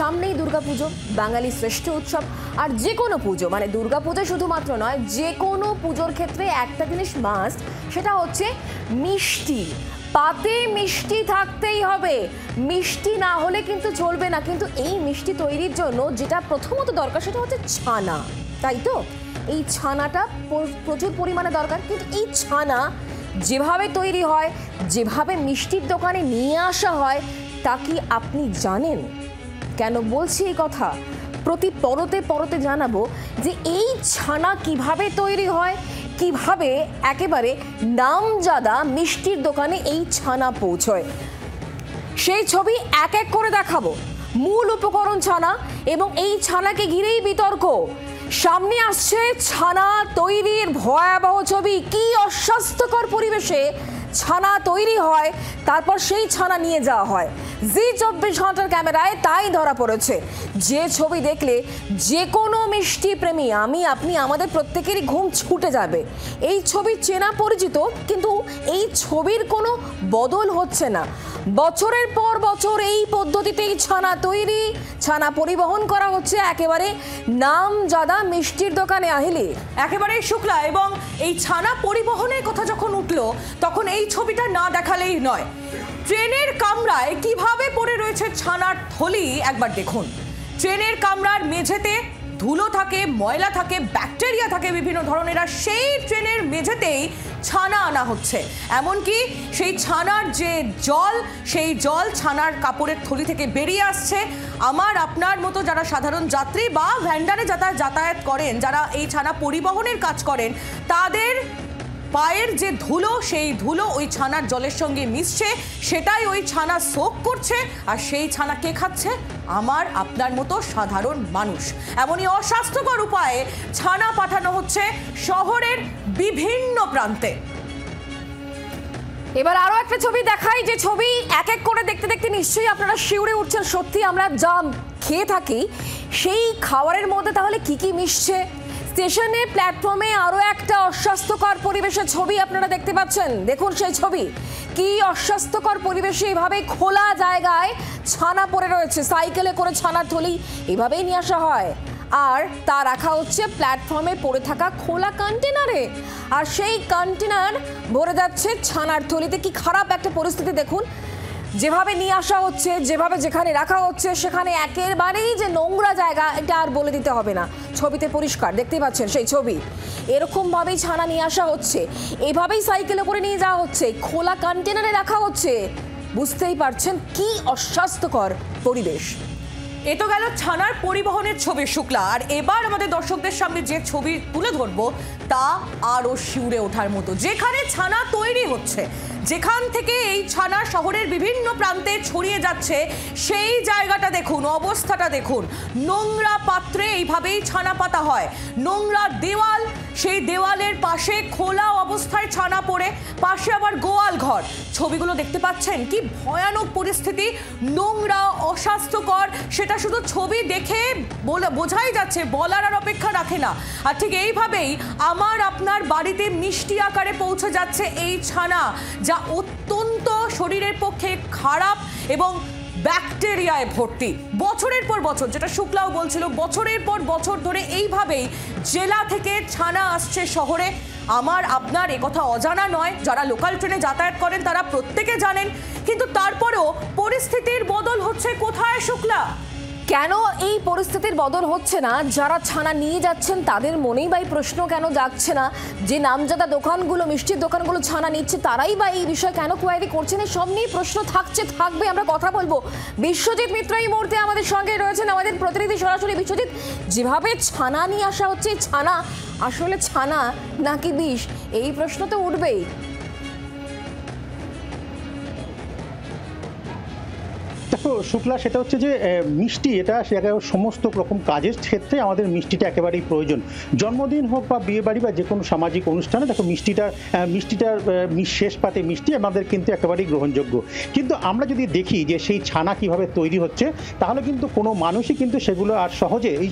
সামনেই দুর্গাপুজো, বাঙালি শ্রেষ্ঠ উৎসব। আর যে কোনো পুজো মানে দুর্গাপুজো শুধুমাত্র নয়, যে কোনো পুজোর ক্ষেত্রে একটা জিনিস মাস্ট, সেটা হচ্ছে মিষ্টি। পাতে মিষ্টি থাকতেই হবে, মিষ্টি না হলে কিন্তু চলবে না। কিন্তু এই মিষ্টি তৈরির জন্য যেটা প্রথমত দরকার সেটা হচ্ছে ছানা, তাই তো? এই ছানাটা প্রচুর পরিমাণে দরকার। কিন্তু এই ছানা যেভাবে তৈরি হয়, যেভাবে মিষ্টির দোকানে নিয়ে আসা হয়, তা কি আপনি জানেন? কেন বলছি এই কথা? প্রতি পরতে পরতে জানাবো যে এই ছানা কিভাবে তৈরি হয়, কিভাবে একেবারে নামজাদা মিষ্টির দোকানে এই ছানা পৌঁছয়। সেই ছবি এক এক করে দেখাবো। মূল উপকরণ ছানা, এবং এই ছানাকে ঘিরেই বিতর্ক। সামনে আসছে ছানা তৈরির ভয়াবহ ছবি। কি অস্বাস্থ্যকর পরিবেশে ছানা তৈরি হয়, তারপর সেই ছানা নিয়ে যাওয়া হয়। জি24 ঘন্টার ক্যামেরায় তাই ধরা পড়েছে। যে ছবি দেখলে যে কোনো মিষ্টি প্রেমী, আমি আপনি আমাদের প্রত্যেকেরই ঘুম ছুটে যাবে। এই ছবি চেনা পরিচিত, কিন্তু এই ছবির কোনো বদল হচ্ছে না। বছরের পর বছর এই পদ্ধতিতেই ছানা তৈরি, ছানা পরিবহন করা হচ্ছে একেবারে নামজাদা মিষ্টির দোকানে। আহিলি একেবারে শুক্লা। এবং এই ছানা পরিবহনের কথা যখন উঠলো, তখন এই ছবিটা না দেখালেই নয়। ট্রেনের কামরায় কিভাবে পড়ে রয়েছে ছানার থলি একবার দেখুন। ট্রেনের কামরার মেঝেতে ধুলো থাকে, ময়লা থাকে, ব্যাকটেরিয়া থাকে বিভিন্ন ধরনের, আর সেই ট্রেনের মেঝেতেই ছানা আনা হচ্ছে। এমনকি সেই ছানার যে জল, সেই জল ছানার কাপড়ের থলি থেকে বেরিয়ে আসছে। আমার আপনার মতো যারা সাধারণ যাত্রী বা ভ্যান্ডারে যাতায়াত করেন, যারা এই ছানা পরিবহনের কাজ করেন, তাদের পায়ের যে ধুলো, সেই ধুলো ওই ছানার জলের সঙ্গে মিশছে, সেটাই ওই ছানা সোক করছে। আর সেই ছানা কে খাচ্ছে? আমার আপনার মতো সাধারণ মানুষ। এমনই অস্বাস্থ্যকর উপায়ে ছানা পাঠানো হচ্ছে শহরের বিভিন্ন প্রান্তে। এবার আরো একটা ছবি দেখাই, যে ছবি এক এক করে দেখতে দেখতে নিশ্চয়ই আপনারা শিউরে উঠছেন। সত্যি আমরা যা খেয়ে থাকি, সেই খাবারের মধ্যে তাহলে কি কি মিশছে? স্টেশনে, প্ল্যাটফর্মে আরো একটা অস্বাস্থ্যকর পরিবেশের ছবি আপনারা দেখতে পাচ্ছেন। দেখুন সেই ছবি। কি অস্বাস্থ্যকর পরিবেশে এভাবে খোলা জায়গায় ছানা পড়ে রয়েছে। সাইকেলে করে ছানার থলি এভাবেই নিয়ে আসা হয়, আর তা রাখা হচ্ছে প্ল্যাটফর্মে পড়ে থাকা খোলা কন্টেনারে। আর সেই কন্টেনার ভরে যাচ্ছে ছানার থলিতে। কি খারাপ একটা পরিস্থিতি দেখুন। যেভাবে নিয়ে আসা হচ্ছে, যেভাবে যেখানে রাখা হচ্ছে, সেখানে একেবারেই যে নোংরা জায়গা, এটা আর বলে দিতে হবে না। ছবিতে পরিষ্কার দেখতে পাচ্ছেন সেই ছবি। এরকমভাবেই ছানা নিয়ে আসা হচ্ছে, এভাবেই সাইকেলে করে নিয়ে যাওয়া হচ্ছে, খোলা কন্টেনারে রাখা হচ্ছে। বুঝতেই পারছেন কি অস্বাস্থ্যকর পরিবেশ। এ তো গেল ছানার পরিবহনের ছবি শুক্লা। আর এবার আমাদের দর্শকদের সামনে যে ছবি তুলে ধরবো, তা আরও শিউরে ওঠার মতো। যেখানে ছানা তৈরি হচ্ছে, যেখান থেকে এই ছানা শহরের বিভিন্ন প্রান্তে ছড়িয়ে যাচ্ছে, সেই জায়গাটা দেখুন, অবস্থাটা দেখুন। নোংরা পাত্রে এইভাবেই ছানা পাতা হয়। নোংরা দেওয়াল, সেই দেওয়ালের পাশে খোলা অবস্থায় ছানা পড়ে, পাশে আবার গোয়াল ঘর। ছবিগুলো দেখতে পাচ্ছেন, কি ভয়ানক পরিস্থিতি, নোংরা, অস্বাস্থ্যকর। সেটা শুধু ছবি দেখে বোঝাই যাচ্ছে, বলার আর অপেক্ষা রাখে না। আর ঠিক এইভাবেই আমার আপনার বাড়িতে মিষ্টি আকারে পৌঁছে যাচ্ছে এই ছানা, যা অত্যন্ত শরীরের পক্ষে খারাপ এবং ব্যাকটেরিয়ায় ভর্তি। বছরের পর বছর, যেটা শুক্লাও বলছিল, বছরের পর বছর ধরে এইভাবেই জেলা থেকে ছানা আসছে শহরে। আমার আপনার একথা অজানা নয়। যারা লোকাল ট্রেনে যাতায়াত করেন তারা প্রত্যেকে জানেন। কিন্তু তারপরেও পরিস্থিতির বদল হচ্ছে কোথায় শুক্লা? কেন এই পরিস্থিতির বদল হচ্ছে না? যারা ছানা নিয়ে যাচ্ছেন তাদের মনেই বা এই প্রশ্ন কেন জাগছে না? যে নামজাদা দোকানগুলো, মিষ্টির দোকানগুলো ছানা নিচ্ছে, তারাই বা এই বিষয়ে কেন কোয়ারি করছেন? সব নিয়ে প্রশ্ন থাকবে। আমরা কথা বলবো। বিশ্বজিৎ মিত্র এই মুহূর্তে আমাদের সঙ্গে রয়েছেন, আমাদের প্রতিনিধি সরাসরি। বিশ্বজিৎ, যেভাবে ছানা নিয়ে আসা হচ্ছে, ছানা আসলে ছানা নাকি বিষ? এই প্রশ্ন তো উঠবেই। দেখো শুক্লা, সেটা হচ্ছে যে মিষ্টি, এটা সমস্ত রকম কাজের ক্ষেত্রে আমাদের মিষ্টিটা একেবারেই প্রয়োজন। জন্মদিন হোক বা বিয়ে বাড়ি বা যে কোনো সামাজিক অনুষ্ঠানে দেখো মিষ্টিটার শেষ পাতে মিষ্টি আমাদের কিন্তু একেবারেই গ্রহণযোগ্য। কিন্তু আমরা যদি দেখি যে সেই ছানা কিভাবে তৈরি হচ্ছে, তাহলে কিন্তু কোনো মানুষই কিন্তু সেগুলো আর সহজে এই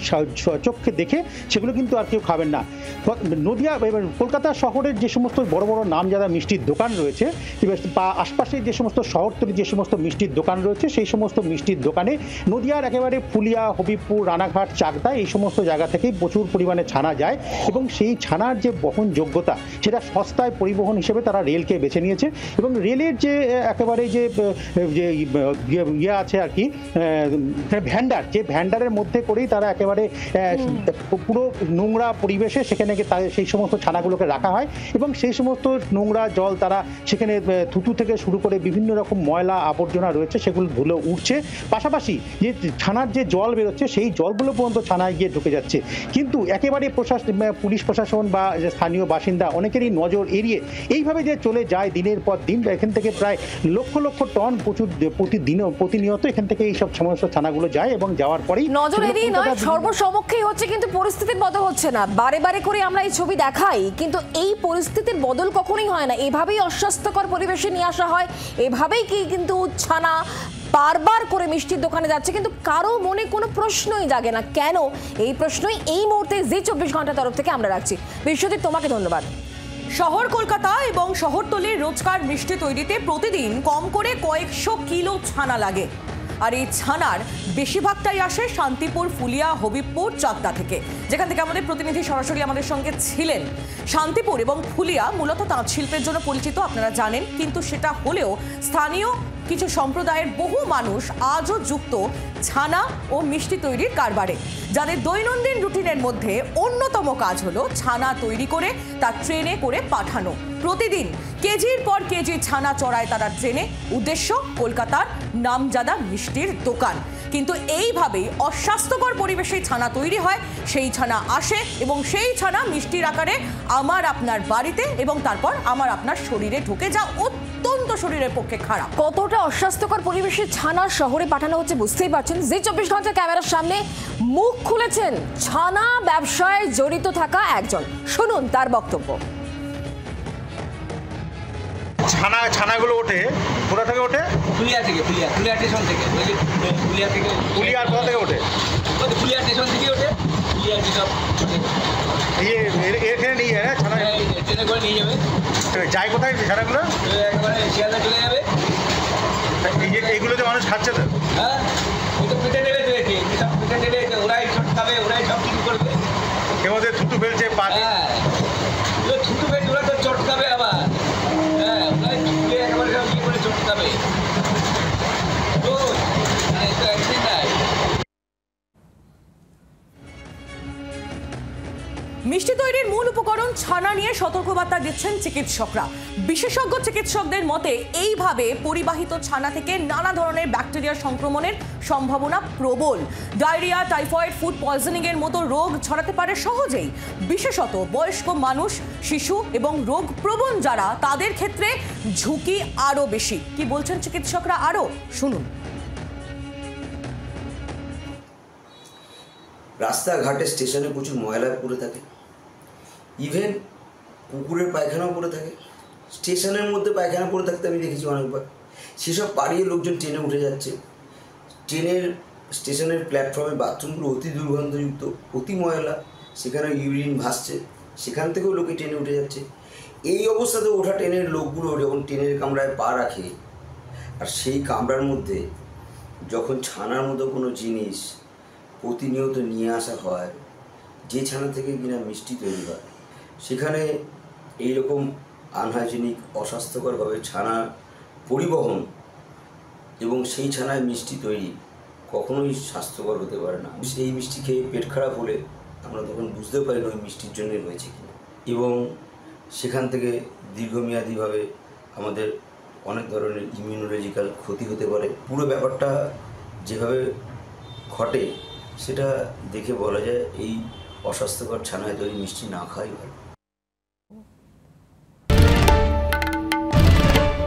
চোখে দেখে সেগুলো কিন্তু আর কেউ খাবেন না। নদিয়া, কলকাতা শহরের যে সমস্ত বড় বড় নামজাদা মিষ্টির দোকান রয়েছে বা আশপাশে যে সমস্ত শহরতলি যে সমস্ত মিষ্টির দোকান রয়েছে, সেই সমস্ত মিষ্টির দোকানে নদিয়ার একেবারে ফুলিয়া, হবিবপুর, রানাঘাট, চাকদা এই সমস্ত জায়গা থেকেই প্রচুর পরিমাণে ছানা যায় এবং সেই ছানার যে বহনযোগ্যতা সেটা সস্তায় পরিবহন হিসেবে তারা রেলকে বেছে নিয়েছে এবং রেলের যে একেবারে যে ইয়ে আছে আর কি ভ্যান্ডার, যে ভ্যান্ডারের মধ্যে করেই তারা একেবারে পুরো নোংরা পরিবেশে সেখানে সেই সমস্ত ছানাগুলোকে রাখা হয় এবং সেই সমস্ত নোংরা জল তারা সেখানে থুতু থেকে শুরু করে বিভিন্ন রকম ময়লা আবর্জনা রয়েছে সেগুলো ধুলো উঠছে, পাশাপাশি যে ছানার যে জল বেরোচ্ছে সেই জলগুলো পর্যন্ত ছানায় গিয়ে ঢুকে যাচ্ছে। কিন্তু একেবারে পুলিশ প্রশাসন বা স্থানীয় বাসিন্দা অনেকেরই নজর এড়িয়ে এইভাবে যে চলে যায় দিনের পর দিন। এখান থেকে প্রায় লক্ষ লক্ষ টন প্রচুর প্রতিনিয়ত এখান থেকে এই সব সমস্ত ছানাগুলো যায় এবং যাওয়ার পরেই নজর এড়িয়ে নয়, সর্বসমক্ষেই হচ্ছে, কিন্তু পরিস্থিতির বদল হচ্ছে না। বারে বারে করে আমরা এই ছবি দেখাই, কিন্তু এই পরিস্থিতির বদল কখনোই হয় না। এভাবেই অস্বাস্থ্যকর পরিবেশে নিয়ে আসা হয়, এভাবেই কি কিন্তু ছানা বারবার করে মিষ্টির দোকানে যাচ্ছে, কিন্তু কারো মনে কোনো প্রশ্নই জাগে না। কেন? এই প্রশ্নই এই মুহূর্তে জি 24 ঘন্টা তরফ থেকে আমরা রাখছি। বিশ্বজিৎ, তোমাকে ধন্যবাদ। শহর কলকাতা এবং শহরতলির রোজকার মিষ্টি তৈরিতে প্রতিদিন কম করে কয়েকশো কিলো ছানা লাগে, আর এই ছানার বেশিরভাগটাই আসে শান্তিপুর, ফুলিয়া, হবিবপুর, চাকদা থেকে, যেখান থেকে আমাদের প্রতিনিধি সরাসরি আমাদের সঙ্গে ছিলেন। শান্তিপুর এবং ফুলিয়া মূলত তাঁত শিল্পের জন্য পরিচিত, আপনারা জানেন, কিন্তু সেটা হলেও স্থানীয় কিছু সম্প্রদায়ের বহু মানুষ আজও যুক্ত ছানা ও মিষ্টি তৈরির কারবারে, যাদের দৈনন্দিন রুটিনের মধ্যে অন্যতম কাজ হলো ছানা তৈরি করে তা ট্রেনে করে পাঠানো। প্রতিদিন কেজির পর কেজি ছানা চড়ায় তারা ট্রেনে, উদ্দেশ্য কলকাতার নামজাদা মিষ্টির দোকান। কিন্তু এইভাবেই অস্বাস্থ্যকর পরিবেশে ছানা তৈরি হয়, সেই ছানা আসে এবং সেই ছানা মিষ্টির আকারে আমার আপনার বাড়িতে এবং তারপর আমার আপনার শরীরে ঢুকে, যা অত্যন্ত শরীরের পক্ষে খারাপ। কতটা অস্বাস্থ্যকর পরিবেশে ছানা শহরে পাঠানো হচ্ছে বুঝতেই পারছেন। জি 24 ঘন্টা ক্যামেরার সামনে মুখ খুলেছেন ছানা ব্যবসায় জড়িত থাকা একজন, শুনুন তার বক্তব্য। ছানাগুলো ওঠে কোথা থেকে ওঠে? ফুলিয়া স্টেশন থেকে। ফুলিয়ার কোথা থেকে ওঠে? ফুলিয়া স্টেশন থেকে ওঠে। ফুলিয়া যেসব এখানে নিয়ে যায় ছানা, ট্রেনে করে নিয়ে যাবে। যায় কোথায় ছানাগুলো? একেবারে শিয়ালদা চলে যাবে। এইগুলো যে মানুষ খাচ্ছে তো? হ্যাঁ, ওই তো পেটে নেবে তো, একে সব পেটে নেবে, ওরাই চটকাবে, ওরাই সব কিছু করবে। কেউ থুতু ফেলছে, পানি। হ্যাঁ, থুতু ফেলছে, ওরা তো চটকাবে আবার। হ্যাঁ, ওরাই চুলে একেবারে সব ইয়ে করে চটকাবে। তো অ্যাক্সিডেন্ট নাই। মিষ্টি তৈরির মূল উপকরণ ছানা নিয়ে সতর্কবার্তা দিচ্ছেন চিকিৎসকরা। বিশেষজ্ঞ চিকিৎসকদের মতে এইভাবে পরিবাহিত ছানা থেকে নানা ধরনের ব্যাকটেরিয়া সংক্রমণের সম্ভাবনা প্রবল। ডায়রিয়া, টাইফয়েড, ফুড পয়জনিং এর মতো রোগ ছড়াতে পারে সহজেই। বিশেষত বয়স্ক মানুষ, শিশু এবং রোগ প্রবণ যারা, তাদের ক্ষেত্রে ঝুঁকি আরও বেশি। কি বলছেন চিকিৎসকরা আরও শুনুন। রাস্তাঘাটে স্টেশনে প্রচুর ময়লা পড়ে থাকে, ইভেন কুকুরের পায়খানাও পড়ে থাকে। স্টেশনের মধ্যে পায়খানা পড়ে থাকতে আমি দেখেছি অনেকবার। সেসব পাড়িয়ে লোকজন ট্রেনে উঠে যাচ্ছে। স্টেশনের প্ল্যাটফর্মে বাথরুমগুলো অতি দুর্গন্ধযুক্ত, অতি ময়লা, সেখানে ইউরিন ভাসছে, সেখান থেকেও লোকে ট্রেনে উঠে যাচ্ছে। এই অবস্থাতে ওঠা ট্রেনের লোকগুলো যখন ট্রেনের কামরায় পা রাখে, আর সেই কামরার মধ্যে যখন ছানার মতো কোনো জিনিস প্রতিনিয়ত নিয়ে আসা হয়, যে ছানা থেকে কিনা মিষ্টি তৈরি হয়, সেখানে এইরকম আনহাইজেনিক, অস্বাস্থ্যকরভাবে ছানা পরিবহন এবং সেই ছানায় মিষ্টি তৈরি কখনোই স্বাস্থ্যকর হতে পারে না। এই মিষ্টি খেয়ে পেট খারাপ হলে আমরা তখন বুঝতে পারি না ওই মিষ্টির জন্যই হয়েছে কিনা, এবং সেখান থেকে দীর্ঘমেয়াদীভাবে আমাদের অনেক ধরনের ইমিউনোলজিক্যাল ক্ষতি হতে পারে। পুরো ব্যাপারটা যেভাবে ঘটে সেটা দেখে বলা যায় এই অস্বাস্থ্যকর ছানায় তৈরি মিষ্টি না খাওয়াই ভালো।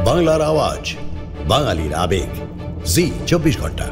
বাংলার আওয়াজ, বাঙালির আবেগ, জি 24 ঘন্টা।